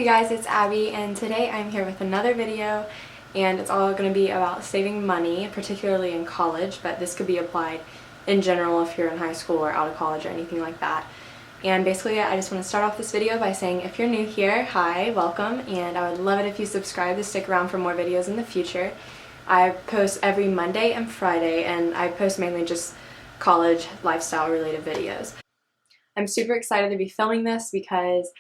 you guys? It's Abby, and today I'm here with another video, and it's all going to be about saving money, particularly in college, but this could be applied in general if you're in high school or out of college or anything like that. And basically I just want to start off this video by saying if you're new here, hi, welcome, and I would love it if you subscribe to stick around for more videos in the future. I post every Monday and Friday, and I post mainly just college lifestyle related videos. I'm super excited to be filming this because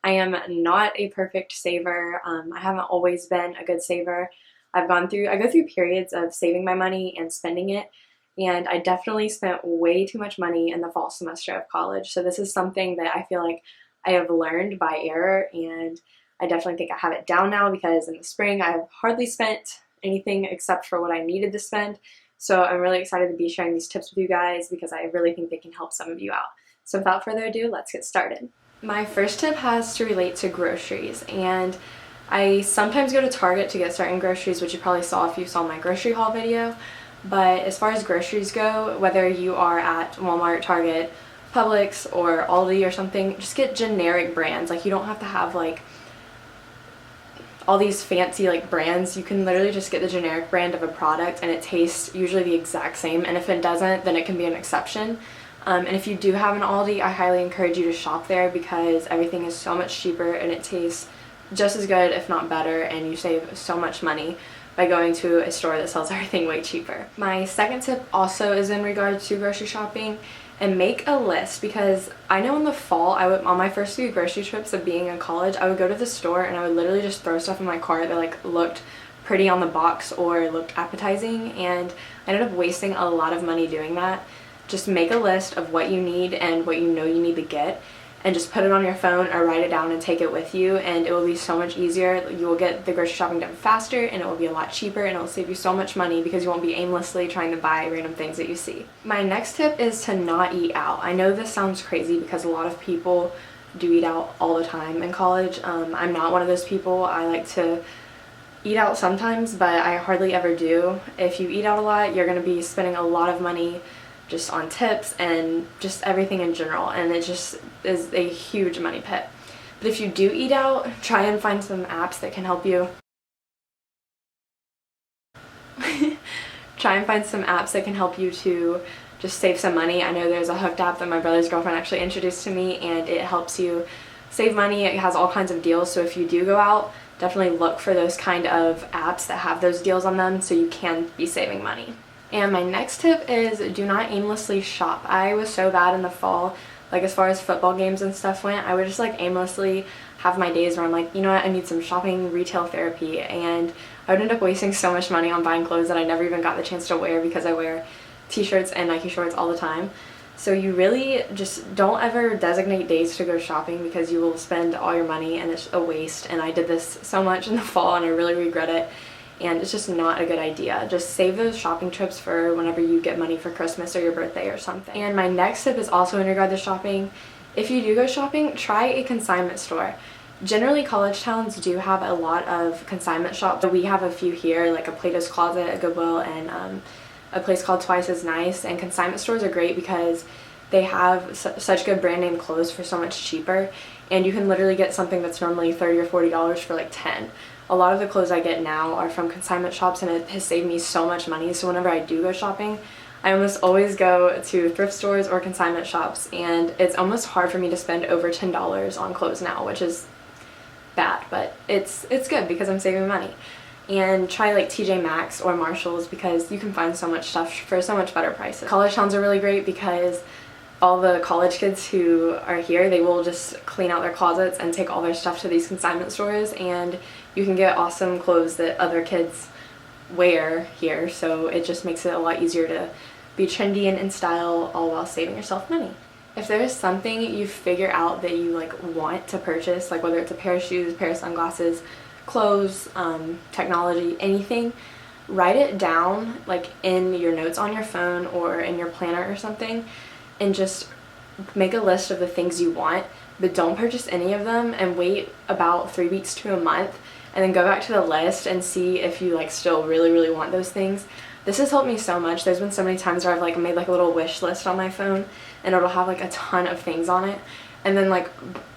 I am not a perfect saver. I haven't always been a good saver. I go through periods of saving my money and spending it, and I definitely spent way too much money in the fall semester of college. So this is something that I feel like I have learned by error, and I definitely think I have it down now because in the spring I have hardly spent anything except for what I needed to spend. So I'm really excited to be sharing these tips with you guys because I really think they can help some of you out. So without further ado, let's get started. My first tip has to relate to groceries, and I sometimes go to Target to get certain groceries, which you probably saw if you saw my grocery haul video. But as far as groceries go, whether you are at Walmart, Target, Publix, or Aldi or something, just get generic brands. Like, you don't have to have like all these fancy like brands. You can literally just get the generic brand of a product and it tastes usually the exact same, and if it doesn't, then it can be an exception. And if you do have an Aldi, I highly encourage you to shop there because everything is so much cheaper and it tastes just as good, if not better, and you save so much money by going to a store that sells everything way cheaper. My second tip also is in regards to grocery shopping, and make a list, because I know in the fall, on my first few grocery trips of being in college, I would go to the store and I would literally just throw stuff in my cart that like looked pretty on the box or looked appetizing, and I ended up wasting a lot of money doing that. Just make a list of what you need and what you know you need to get, and just put it on your phone or write it down and take it with you, and it will be so much easier. You will get the grocery shopping done faster, and it will be a lot cheaper, and it will save you so much money because you won't be aimlessly trying to buy random things that you see. My next tip is to not eat out. I know this sounds crazy because a lot of people do eat out all the time in college. I'm not one of those people. I like to eat out sometimes, but I hardly ever do. If you eat out a lot, you're going to be spending a lot of money just on tips and just everything in general, and it just is a huge money pit. But if you do eat out, try and find some apps that can help you. Try and find some apps that can help you to just save some money. I know there's a Hooked app that my brother's girlfriend actually introduced to me, and it helps you save money. It has all kinds of deals, so if you do go out, definitely look for those kind of apps that have those deals on them so you can be saving money. And my next tip is do not aimlessly shop. I was so bad in the fall, like as far as football games and stuff went, I would just like aimlessly have my days where I'm like, you know what, I need some shopping retail therapy, and I would end up wasting so much money on buying clothes that I never even got the chance to wear because I wear t-shirts and Nike shorts all the time. So you really just don't ever designate days to go shopping because you will spend all your money and it's a waste, and I did this so much in the fall and I really regret it. And it's just not a good idea. Just save those shopping trips for whenever you get money for Christmas or your birthday or something. And my next tip is also in regard to shopping. If you do go shopping, try a consignment store. Generally, college towns do have a lot of consignment shops. We have a few here, like a Plato's Closet, a Goodwill, and a place called Twice as Nice. And consignment stores are great because they have such good brand name clothes for so much cheaper. And you can literally get something that's normally $30 or $40 for like $10. A lot of the clothes I get now are from consignment shops, and it has saved me so much money. So whenever I do go shopping, I almost always go to thrift stores or consignment shops, and it's almost hard for me to spend over $10 on clothes now, which is bad, but it's good because I'm saving money. And try like TJ Maxx or Marshalls because you can find so much stuff for so much better prices. College towns are really great because all the college kids who are here, they will just clean out their closets and take all their stuff to these consignment stores, and you can get awesome clothes that other kids wear here, so it just makes it a lot easier to be trendy and in style, all while saving yourself money. If there is something you figure out that you like want to purchase, like whether it's a pair of shoes, a pair of sunglasses, clothes, technology, anything, write it down like in your notes on your phone or in your planner or something, and just make a list of the things you want, but don't purchase any of them, and wait about 3 weeks to a month and then go back to the list and see if you like still really want those things. This has helped me so much. There's been so many times where I've like made like a little wish list on my phone, and it'll have like a ton of things on it, and then like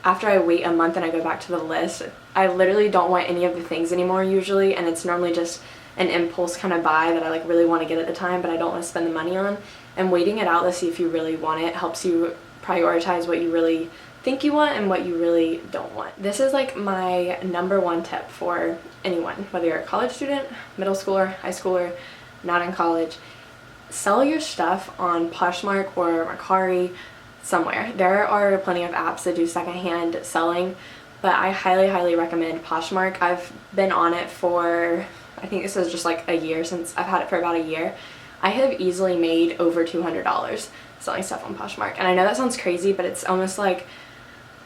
after I wait a month and I go back to the list, I literally don't want any of the things anymore usually, and it's normally just an impulse kind of buy that I like really want to get at the time but I don't want to spend the money on. And waiting it out to see if you really want it helps you prioritize what you really think you want and what you really don't want. This is like my #1 tip for anyone, whether you're a college student, middle schooler, high schooler, not in college. Sell your stuff on Poshmark or Mercari, somewhere. There are plenty of apps that do secondhand selling, but I highly recommend Poshmark. I've been on it for, I think this is just like a year, since I've had it for about a year. I have easily made over $200 selling stuff on Poshmark, and I know that sounds crazy, but it's almost like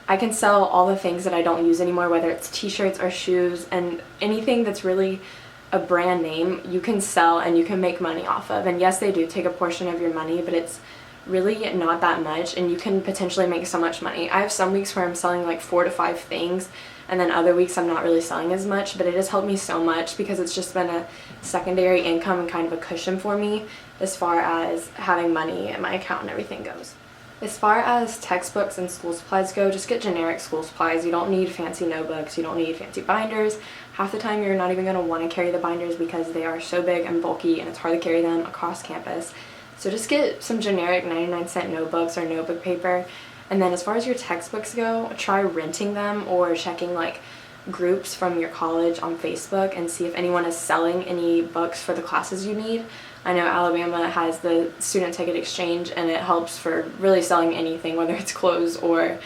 I can sell all the things that I don't use anymore, whether it's t-shirts or shoes, and anything that's really a brand name you can sell and you can make money off of. And yes, they do take a portion of your money, but it's really not that much, and you can potentially make so much money. I have some weeks where I'm selling like 4 to 5 things, and then other weeks I'm not really selling as much, but it has helped me so much because it's just been a secondary income and kind of a cushion for me as far as having money in my account and everything goes. As far as textbooks and school supplies go, just get generic school supplies. You don't need fancy notebooks, you don't need fancy binders. Half the time you're not even going to want to carry the binders because they are so big and bulky and it's hard to carry them across campus. So just get some generic 99-cent notebooks or notebook paper. And then as far as your textbooks go, try renting them or checking like groups from your college on Facebook and see if anyone is selling any books for the classes you need. I know Alabama has the student ticket exchange, and it helps for really selling anything, whether it's clothes or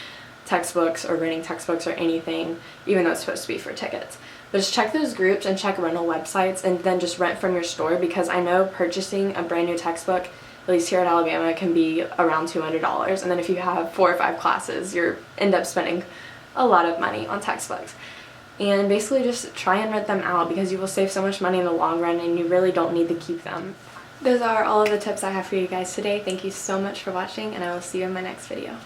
textbooks or renting textbooks or anything, even though it's supposed to be for tickets. But just check those groups and check rental websites, and then just rent from your store, because I know purchasing a brand new textbook, at least here at Alabama, can be around $200. And then if you have 4 or 5 classes, you end up spending a lot of money on textbooks. And basically just try and rent them out, because you will save so much money in the long run and you really don't need to keep them. Those are all of the tips I have for you guys today. Thank you so much for watching, and I will see you in my next video.